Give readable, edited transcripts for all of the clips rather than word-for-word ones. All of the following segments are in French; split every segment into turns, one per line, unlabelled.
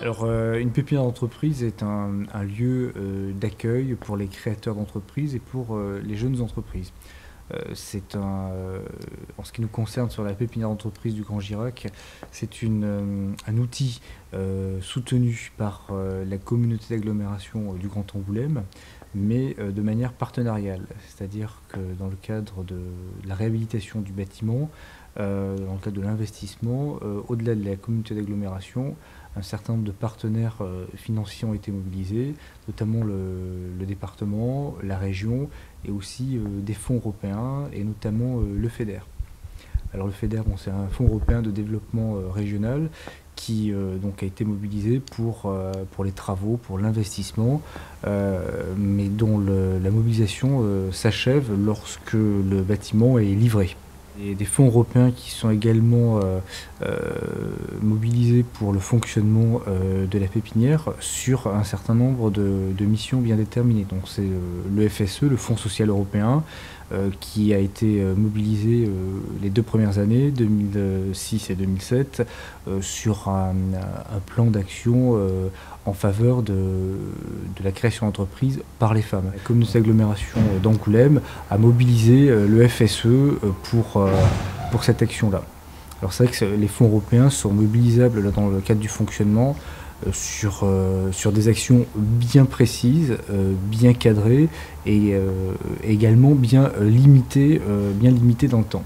Alors, une pépinière d'entreprise est un lieu d'accueil pour les créateurs d'entreprises et pour les jeunes entreprises. En ce qui nous concerne sur la pépinière d'entreprise du Grand Girac, c'est un outil soutenu par la communauté d'agglomération du Grand Angoulême, mais de manière partenariale. C'est-à-dire que dans le cadre de la réhabilitation du bâtiment, dans le cadre de l'investissement, au-delà de la communauté d'agglomération, un certain nombre de partenaires financiers ont été mobilisés, notamment le département, la région et aussi des fonds européens et notamment le FEDER. Alors le FEDER, bon, c'est un fonds européen de développement régional qui donc a été mobilisé pour les travaux, pour l'investissement, mais dont la mobilisation s'achève lorsque le bâtiment est livré. Et des fonds européens qui sont également mobilisés pour le fonctionnement de la pépinière sur un certain nombre de missions bien déterminées. Donc c'est le FSE, le Fonds social européen, qui a été mobilisé les 2 premières années, 2006 et 2007, sur un plan d'action en faveur de la création d'entreprises par les femmes. La communauté d'agglomération d'Angoulême a mobilisé le FSE pour cette action-là. Alors c'est vrai que les fonds européens sont mobilisables là, dans le cadre du fonctionnement sur des actions bien précises, bien cadrées et également bien limitées dans le temps.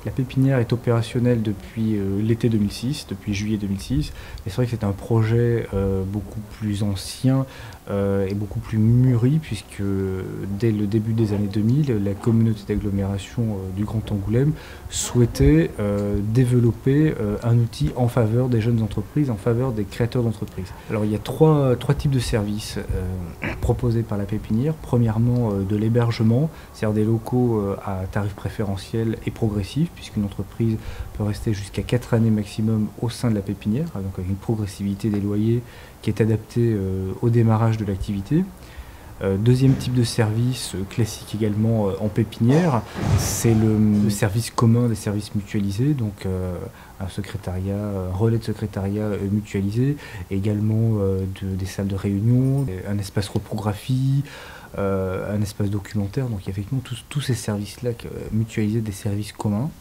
La pépinière est opérationnelle depuis l'été 2006, depuis juillet 2006. Et c'est vrai que c'est un projet beaucoup plus ancien et beaucoup plus mûri, puisque dès le début des années 2000, la communauté d'agglomération du Grand Angoulême souhaitait développer un outil en faveur des jeunes entreprises, en faveur des créateurs d'entreprises. Alors il y a trois types de services proposés par la pépinière. Premièrement, de l'hébergement, c'est-à-dire des locaux à tarif préférentiel et progressif, puisqu'une entreprise peut rester jusqu'à 4 années maximum au sein de la pépinière, donc avec une progressivité des loyers qui est adaptée au démarrage de l'activité. Deuxième type de service classique également en pépinière, c'est le service commun des services mutualisés, donc un secrétariat, un relais de secrétariat mutualisé, également des salles de réunion, un espace reprographie, un espace documentaire. Donc il y a effectivement tous ces services-là mutualisés, des services communs.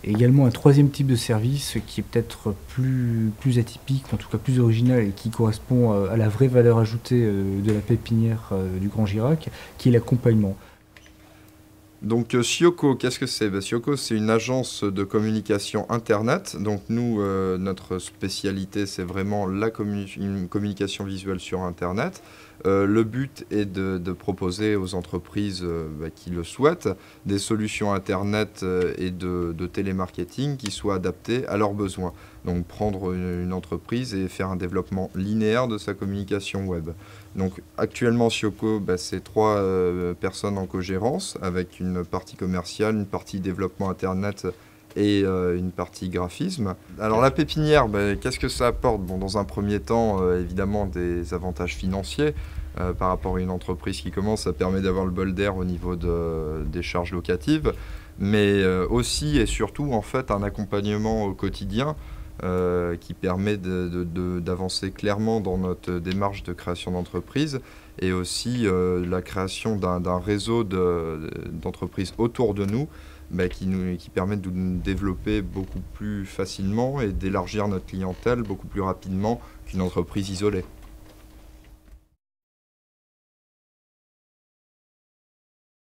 Et également un troisième type de service qui est peut-être plus atypique, en tout cas plus original et qui correspond à la vraie valeur ajoutée de la pépinière du Grand Girac, qui est l'accompagnement.
Donc Sioco, qu'est-ce que c'est? Sioco, c'est une agence de communication Internet. Donc nous, notre spécialité, c'est vraiment une communication visuelle sur Internet. Le but est de proposer aux entreprises qui le souhaitent des solutions Internet et de télémarketing qui soient adaptées à leurs besoins. Donc prendre une entreprise et faire un développement linéaire de sa communication web. Donc actuellement, Sioco, c'est 3 personnes en cogérance avec une partie commerciale, une partie développement Internet et une partie graphisme. Alors la pépinière, qu'est-ce que ça apporte? Bon, dans un premier temps, évidemment, des avantages financiers. Par rapport à une entreprise qui commence, ça permet d'avoir le bol d'air au niveau des charges locatives, mais aussi et surtout en fait un accompagnement au quotidien qui permet d'avancer clairement dans notre démarche de création d'entreprise et aussi la création d'un réseau d'entreprises autour de nous qui permettent de nous développer beaucoup plus facilement et d'élargir notre clientèle beaucoup plus rapidement qu'une entreprise isolée.